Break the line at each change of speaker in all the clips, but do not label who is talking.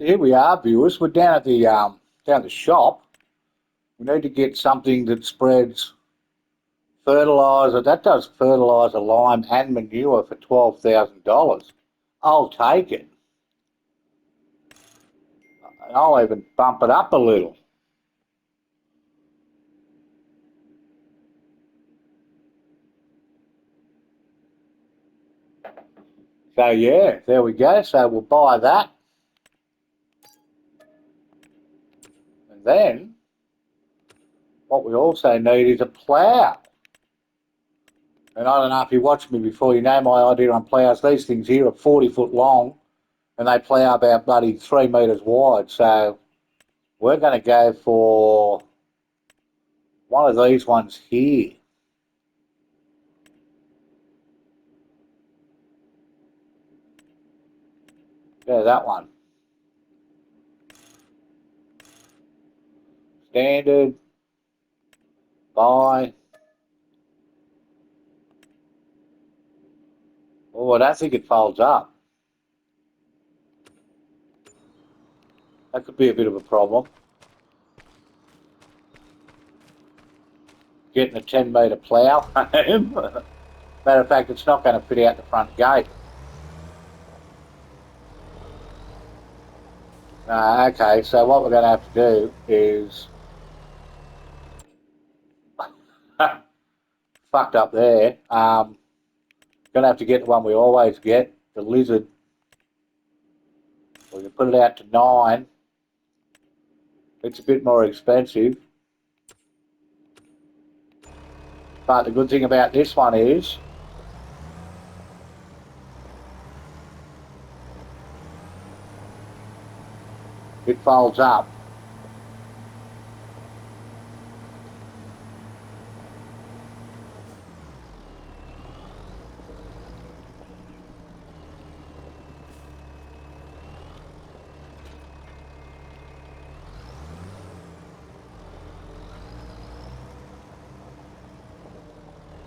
So here we are, viewers. We're down at the shop. We need to get something that spreads fertiliser. That does fertiliser, lime, and manure for $12,000. I'll take it. And I'll even bump it up a little. So yeah, there we go. So we'll buy that. And then what we also need is a plough. And I don't know if you watched me before, you know my idea on ploughs. These things here are 40 foot long and they plough about bloody 3 metres wide. So we're going to go for one of these ones here. Yeah, that one. Standard. Buy. Oh, I don't think it folds up. That could be a bit of a problem. Getting a 10 metre plough home. Matter of fact, it's not going to fit out the front gate. Okay, so what we're going to have to do is fucked up there. Going to have to get the one we always get, the lizard. We can put it out to 9. It's a bit more expensive. But the good thing about this one is it folds up.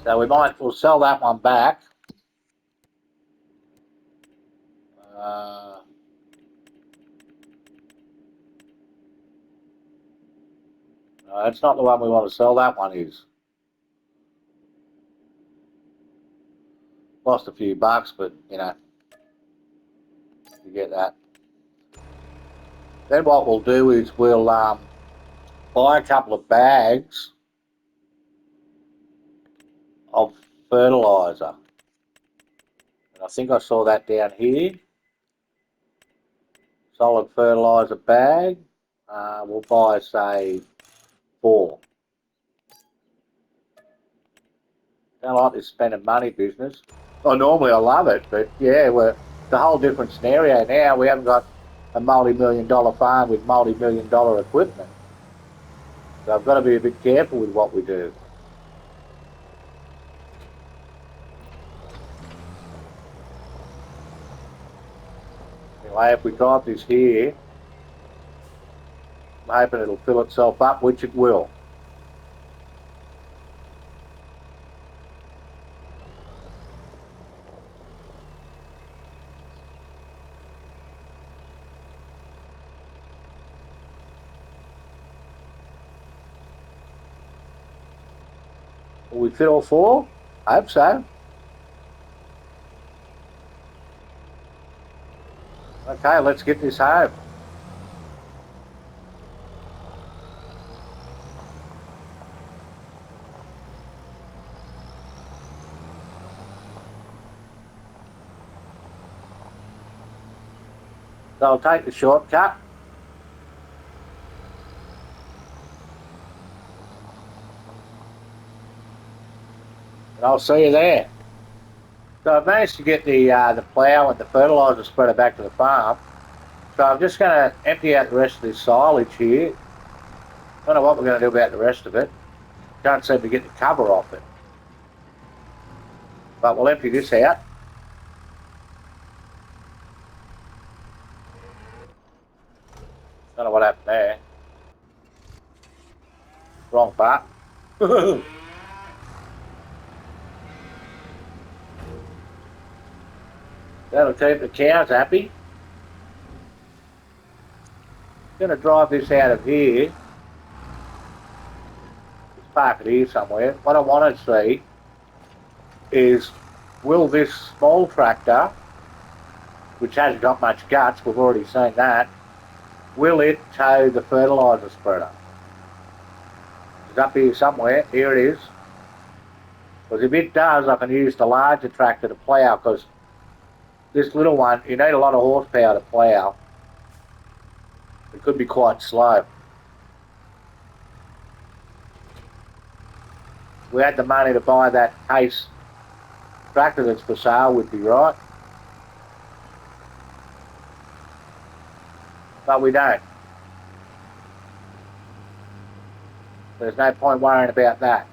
So we'll sell that one back. No, that's not the one we want to sell. That one is. Lost a few bucks, but you know, you get that. Then what we'll do is we'll buy a couple of bags of fertiliser. And I think I saw that down here. Solid fertiliser bag. We'll buy, say, 4. Don't like this spending money business. Well, normally I love it, but yeah, it's a whole different scenario now. We haven't got a multi-million-dollar farm with multi-million-dollar equipment. So I've got to be a bit careful with what we do. Anyway, if we type this here, I'm hoping it'll fill itself up, which it will. Will we fit all 4? I hope so. Okay, let's get this home. So I'll take the shortcut. And I'll see you there. So I've managed to get the plough and the fertiliser spreader back to the farm. So I'm just going to empty out the rest of this silage here. Don't know what we're going to do about the rest of it. Can't seem to get the cover off it. But we'll empty this out. Don't know what happened there. Wrong part. That'll keep the cows happy. going to drive this out of here. Let's park it here somewhere. What I want to see is, will this small tractor, which hasn't got much guts, we've already seen that, will it tow the fertiliser spreader? It's up here somewhere. Here it is. Because if it does, I can use the larger tractor to plough, because this little one, you need a lot of horsepower to plough. It could be quite slow. We had the money to buy that Case tractor that's for sale, would be right. But we don't. There's no point worrying about that.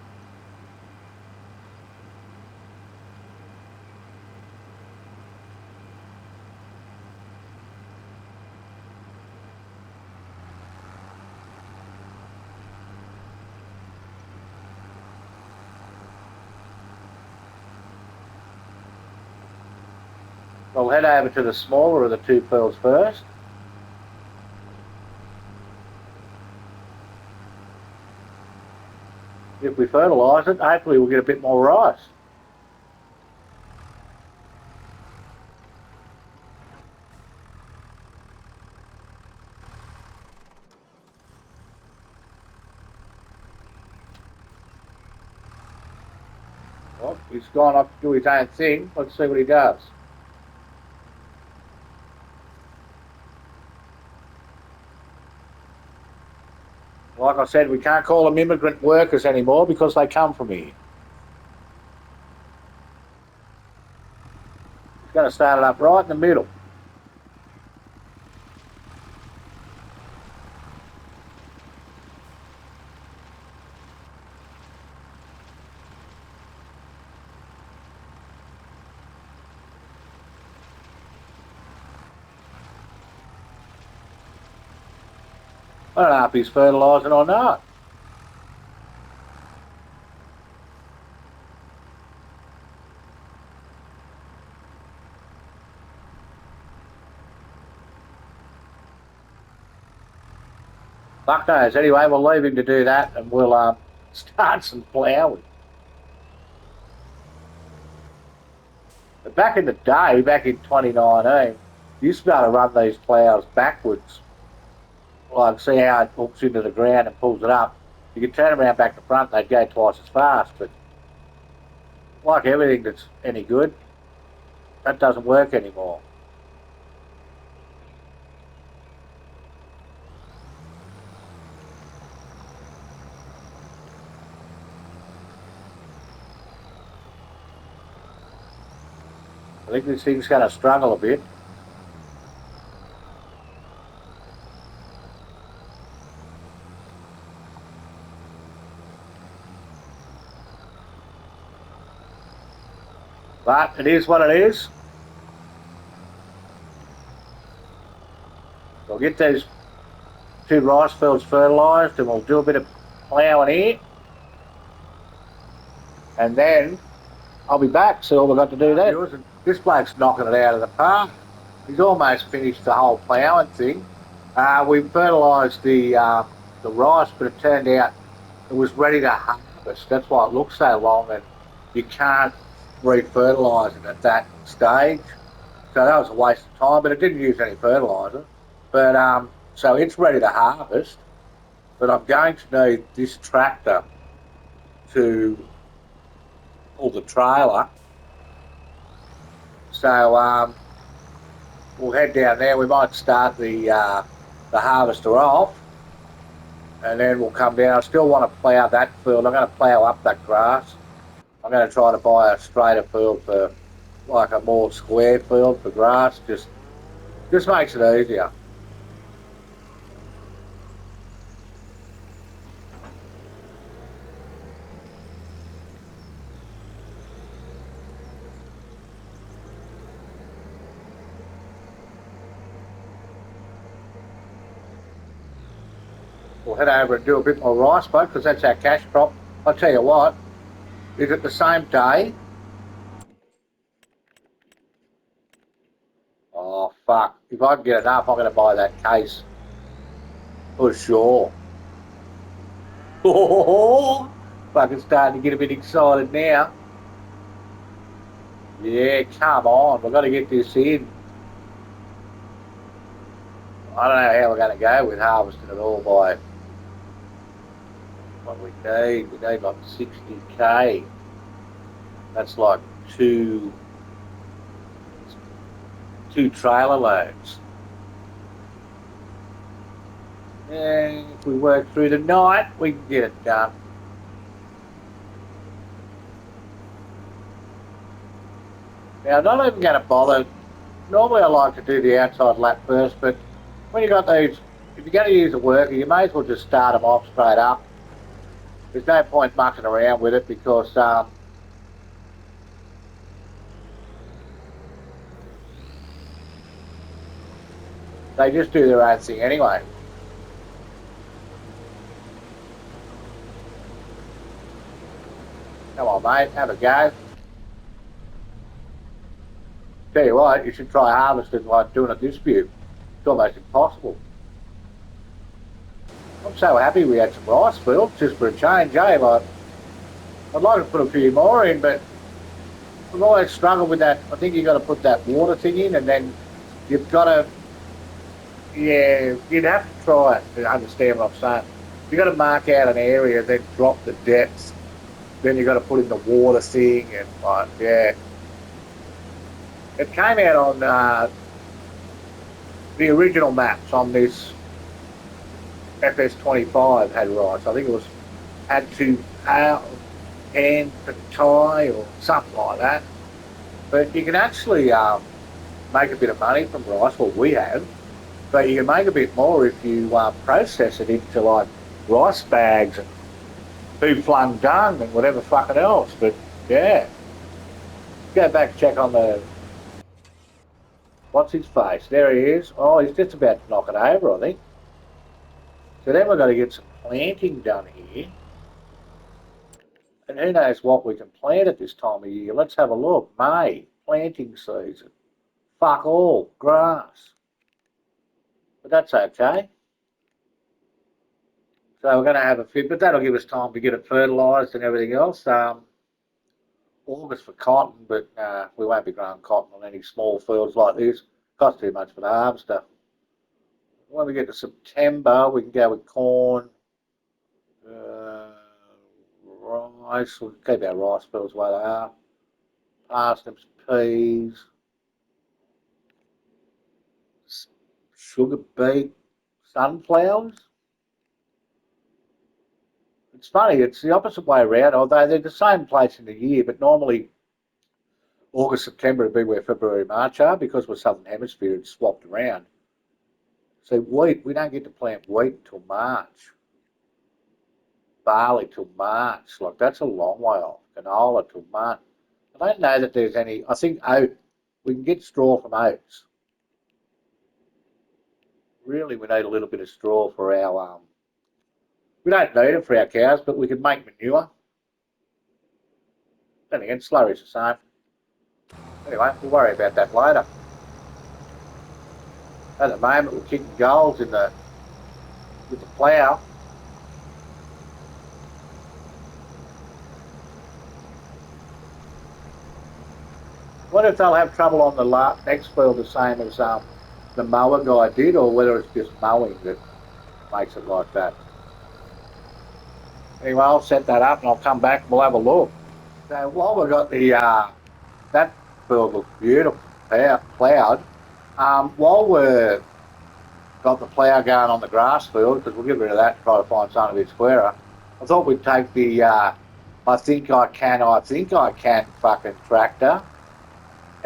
We'll head over to the smaller of the two pearls first. If we fertilise it, hopefully we'll get a bit more rice. Well, he's gone off to do his own thing. Let's see what he does. Like I said, we can't call them immigrant workers anymore because they come from here. He's going to start it up right in the middle. I don't know if he's fertilising or not. Fuck knows. Anyway, we'll leave him to do that and we'll start some ploughing. But back in the day, back in 2019, you used to be able to run these ploughs backwards. Like, see how it hooks into the ground and pulls it up. You could turn around back to front, they'd go twice as fast. But like everything that's any good, that doesn't work anymore. I think this thing's going to struggle a bit. But it is what it is. We'll get those two rice fields fertilised and we'll do a bit of ploughing here. And then I'll be back, see all we've got to do then. This bloke's knocking it out of the park. He's almost finished the whole ploughing thing. We fertilised the rice, but it turned out it was ready to harvest. That's why it looks so long, and you can't re-fertilise it at that stage. So that was a waste of time, but it didn't use any fertiliser. But so it's ready to harvest, but I'm going to need this tractor to pull the trailer. So we'll head down there. We might start the harvester off, and then we'll come down. I still want to plough that field. I'm going to plough up that grass. I'm going to try to buy a straighter field for, like a more square field for grass. Just makes it easier. We'll head over and do a bit more rice, folks, because that's our cash crop. I'll tell you what, is it the same day? Oh, fuck. If I can get enough, I'm going to buy that Case For sure. Oh, fucking starting to get a bit excited now. Yeah, come on. We've got to get this in. I don't know how we're going to go with harvesting it all by what we need. We need like 60k. That's like two trailer loads. And if we work through the night, we can get it done. Now, I'm not even going to bother. Normally I like to do the outside lap first, but when you got these, if you're going to use a worker, you may as well just start them off straight up. There's no point mucking around with it because they just do their own thing anyway. Come on, mate, have a go. Tell you what, you should try harvesting like doing it this view. It's almost impossible. I'm so happy we had some rice fields just for a change, eh? Like, I'd like to put a few more in, but I've always struggled with that. I think you've got to put that water thing in, and then you've got to, yeah, you'd have to try it to understand what I'm saying. You've got to mark out an area, then drop the depth. Then you've got to put in the water thing, and like, yeah. It came out on the original maps on this FS25 had rice. I think it was had to and tie or something like that. But you can actually make a bit of money from rice, what we have. But you can make a bit more if you process it into like rice bags and who flung dung and whatever fucking else. But yeah, go back and check on the. What's his face? There he is. Oh, he's just about to knock it over, I think. So then we've got to get some planting done here. And who knows what we can plant at this time of year. Let's have a look. May, planting season. Fuck all, grass. But that's okay. So we're going to have a few, but that'll give us time to get it fertilised and everything else. August for cotton, but we won't be growing cotton on any small fields like this. Costs too much for the harvester. When we get to September, we can go with corn, rice. We'll keep our rice fields where they are. Parsnips, peas, sugar beet, sunflowers. It's funny, it's the opposite way around, although they're the same place in the year, but normally August, September would be where February, March are, because we're Southern Hemisphere, it's swapped around. So wheat, we don't get to plant wheat until March. Barley till March, like that's a long way off. Canola till March. I don't know that there's any, I think oat, we can get straw from oats. Really, we need a little bit of straw for our, we don't need it for our cows, but we can make manure. Then again, slurry's the same. Anyway, we'll worry about that later. At the moment, we're kicking goals with the plough. I wonder if they'll have trouble on the next field the same as the mower guy did, or whether it's just mowing that makes it like that. Anyway, I'll set that up and I'll come back and we'll have a look. So while we've got the, that field looks beautiful, ploughed, while we've got the plough going on the grass field, because we'll get rid of that and try to find something a bit squarer, I thought we'd take the, I think I can fucking tractor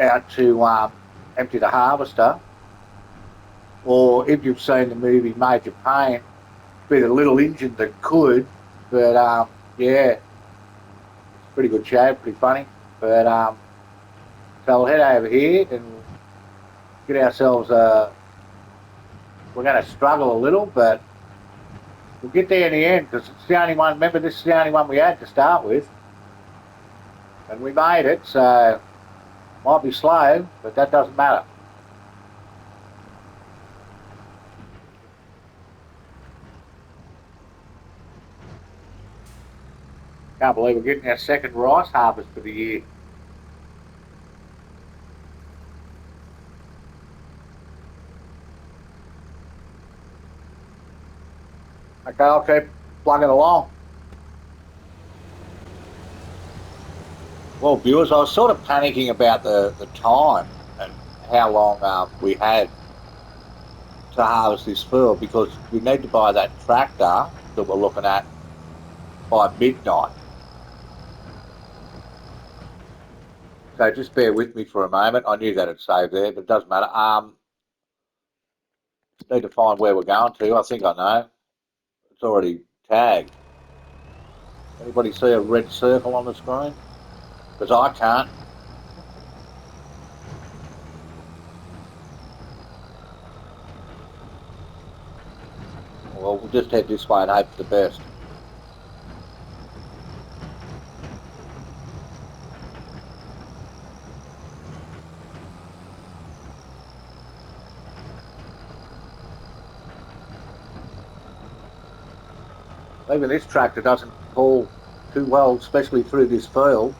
out to empty the harvester, or if you've seen the movie Major Payne, be the little engine that could, but yeah, it's a pretty good show, pretty funny. But so we'll head over here and get ourselves we're going to struggle a little, but we'll get there in the end because it's the only one. Remember, this is the only one we had to start with, and we made it. So might be slow, but that doesn't matter. Can't believe we're getting our second rice harvest for the year. Okay, I'll keep plugging along. Well, viewers, I was sort of panicking about the time and how long we had to harvest this field, because we need to buy that tractor that we're looking at by midnight. So just bear with me for a moment. I knew that it'd save there, but it doesn't matter. Just need to find where we're going to. I think I know. It's already tagged. Anybody see a red circle on the screen? Because I can't. Well, we'll just head this way and hope for the best. Even this tractor doesn't pull too well, especially through this field.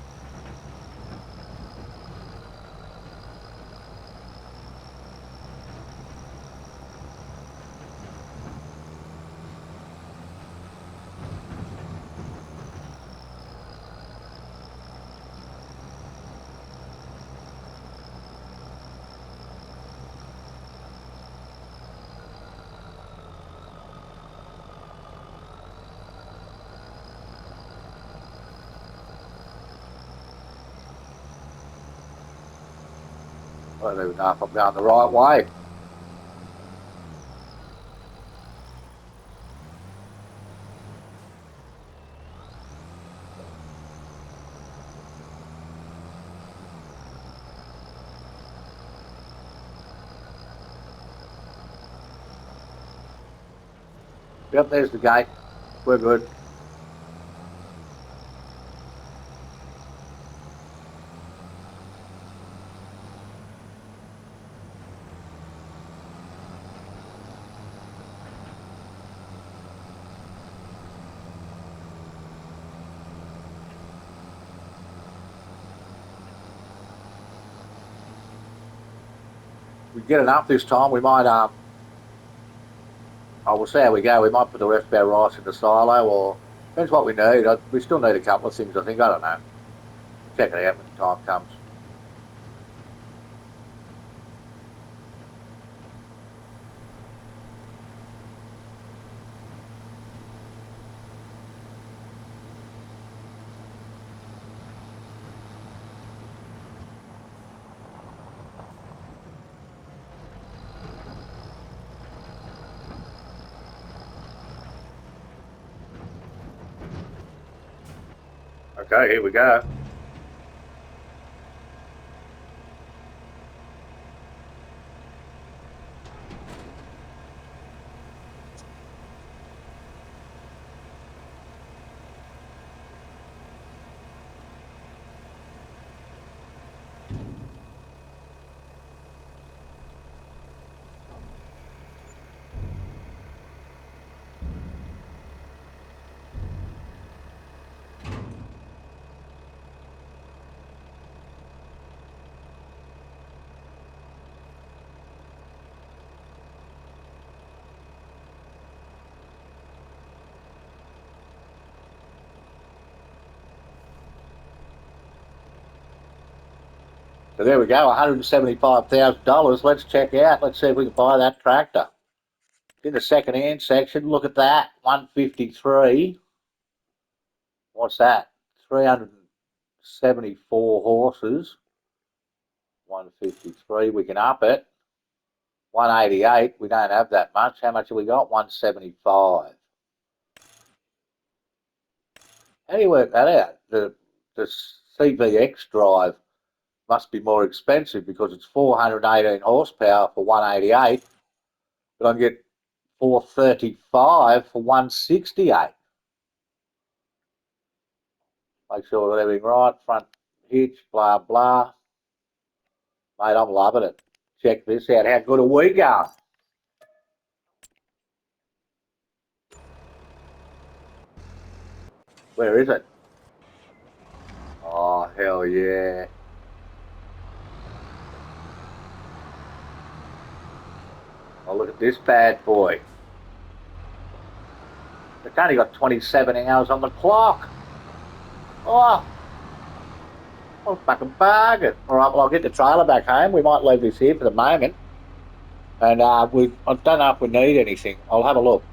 I don't even know if I'm going the right way. Yep, there's the gate. We're good. We get enough this time. We might we'll see how we go. We might put the rest of our rice in the silo, or depends what we need. We still need a couple of things, I think. I don't know. Check it out when the time comes. Okay, here we go. So there we go, $175,000. Let's check out. Let's see if we can buy that tractor. In the second-hand section, look at that, 153. What's that? 374 horses. 153. We can up it. 188. We don't have that much. How much have we got? 175. How do you work that out? The CVX drive must be more expensive because it's 418 horsepower for 188, but I can get 435 for 168. Make sure we've got everything right. Front hitch, blah, blah. Mate, I'm loving it. Check this out. How good are we going? Where is it? Hell yeah. Oh, look at this bad boy. It's only got 27 hours on the clock. Oh, what a fucking bargain. All right, well, I'll get the trailer back home. We might leave this here for the moment. And I don't know if we need anything. I'll have a look.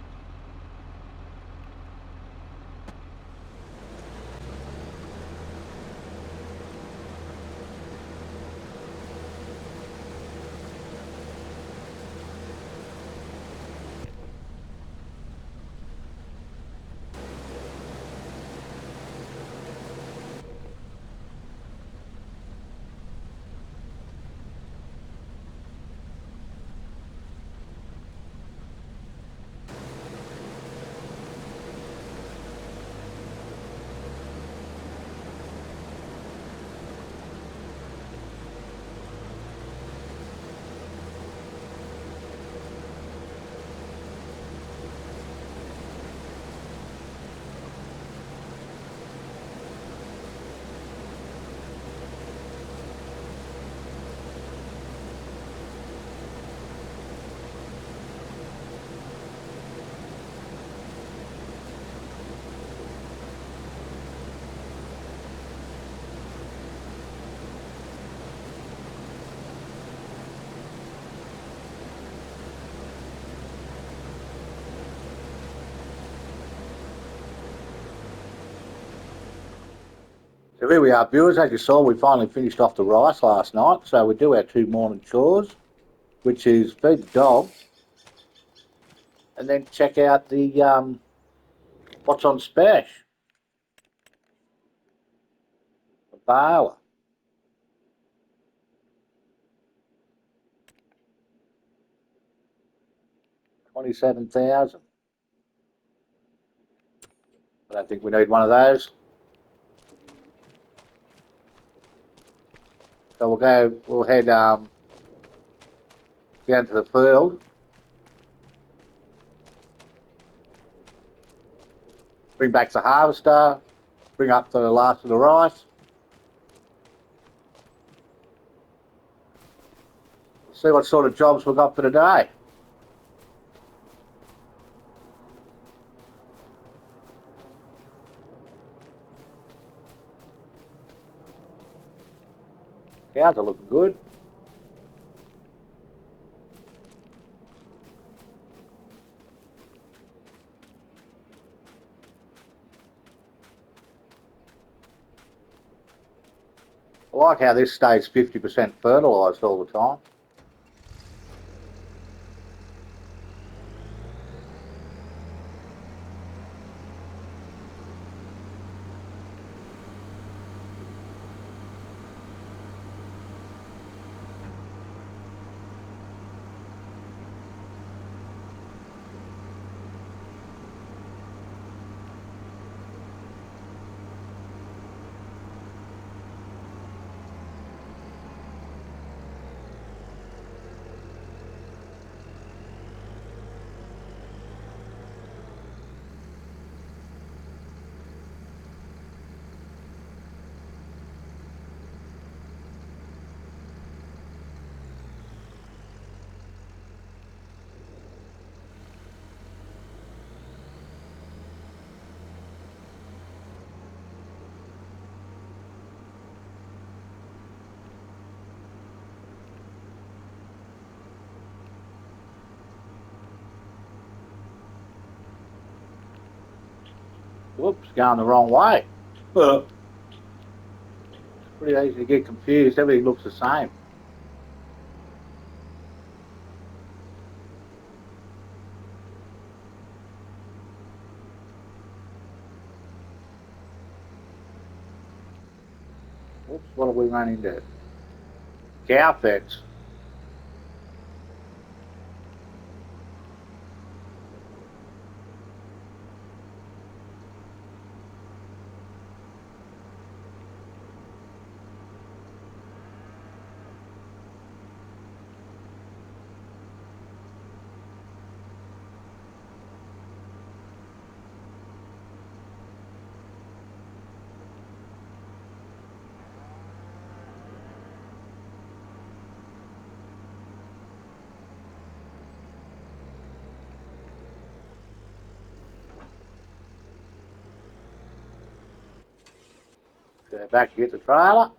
So here we are, viewers. As you saw, we finally finished off the rice last night. So we do our 2 morning chores, which is feed the dog and then check out the what's on special. The baler. 27,000. I don't think we need one of those. So we'll head down to the field. Bring back the harvester, bring up the last of the rice. See what sort of jobs we've got for today. Cows are looking good. I like how this stays 50% fertilised all the time. Whoops, going the wrong way. It's pretty easy to get confused. Everything looks the same. Whoops, what have we run into? Cow fence. Go back to get the trailer.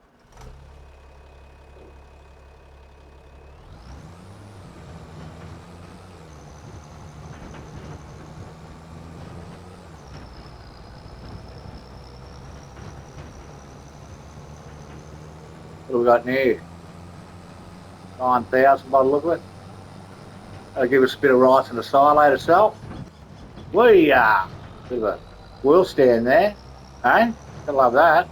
What have we got now? 9,000 by the look of it. That'll give us a bit of rice in the silage itself. We are. Look at the wheel stand there. Eh? I love that.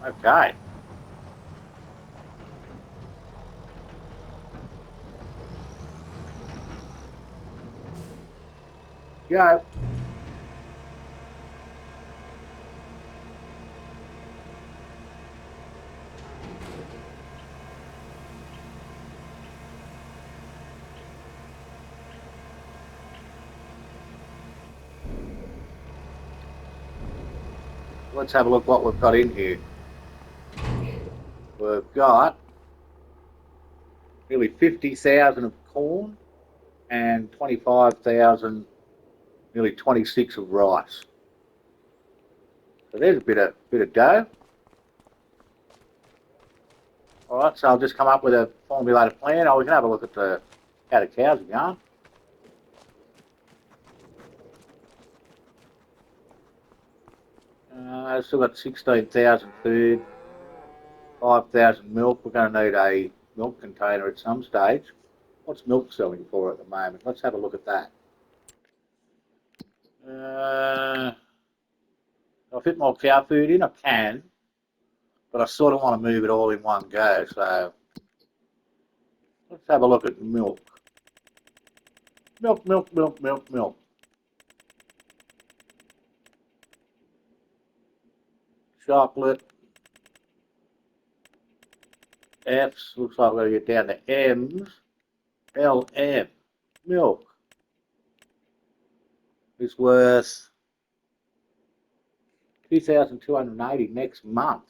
Okay. Go. Let's have a look what we've got in here. We've got nearly 50,000 of corn and 25,000, nearly 26 of rice. So there's a bit of dough. All right, so I'll just come up with a formulated plan. Oh, we can have a look at how the cows are going. Still got 16,000 food, 5,000 milk. We're going to need a milk container at some stage. What's milk selling for at the moment? Let's have a look at that. I'll fit more cow food in, I can, but I sort of want to move it all in one go. So let's have a look at milk. Milk. Chocolate. F's. Looks like we're going to get down to M's. LM. Milk is worth 2,280 next month.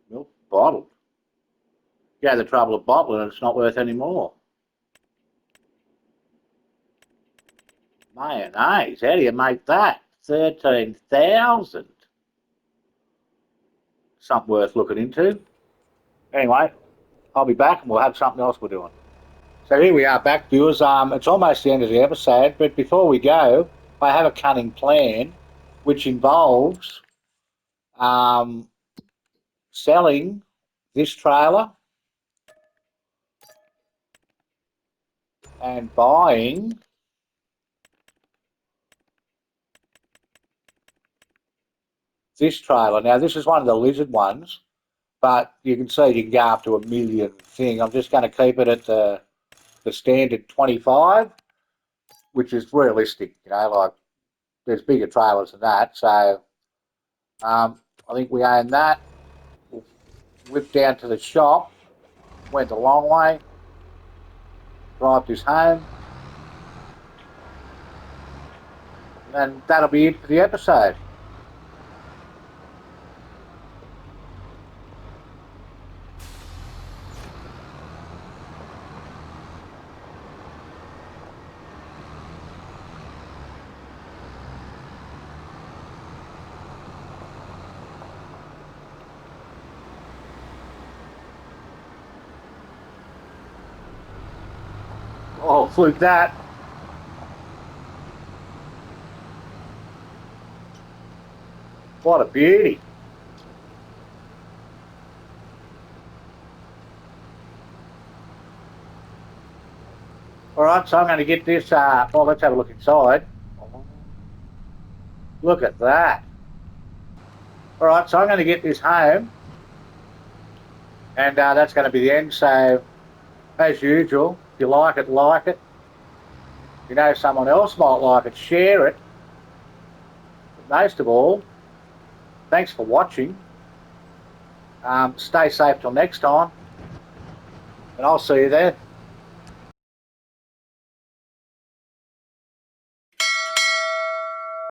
Milk bottled. Go the trouble of bottling and it's not worth any more. Mayonnaise, how do you make that? 13,000. Something worth looking into. Anyway, I'll be back and we'll have something else we're doing. So here we are back, viewers. It's almost the end of the episode, but before we go, I have a cunning plan which involves selling this trailer and buying this trailer. Now, this is one of the lizard ones, but you can see you can go up to 1 million thing. I'm just going to keep it at the standard 25, which is realistic, you know, like there's bigger trailers than that. So I think we own that. We'll whip down to the shop, went a long way, drive this home, and that'll be it for the episode. Oh, fluke that. What a beauty. All right, so I'm going to get this, well, let's have a look inside. Look at that. All right, so I'm going to get this home, and that's going to be the end. So, as usual, if you like it, like it. If you know someone else might like it, share it. But most of all, thanks for watching. Stay safe till next time, and I'll see you there.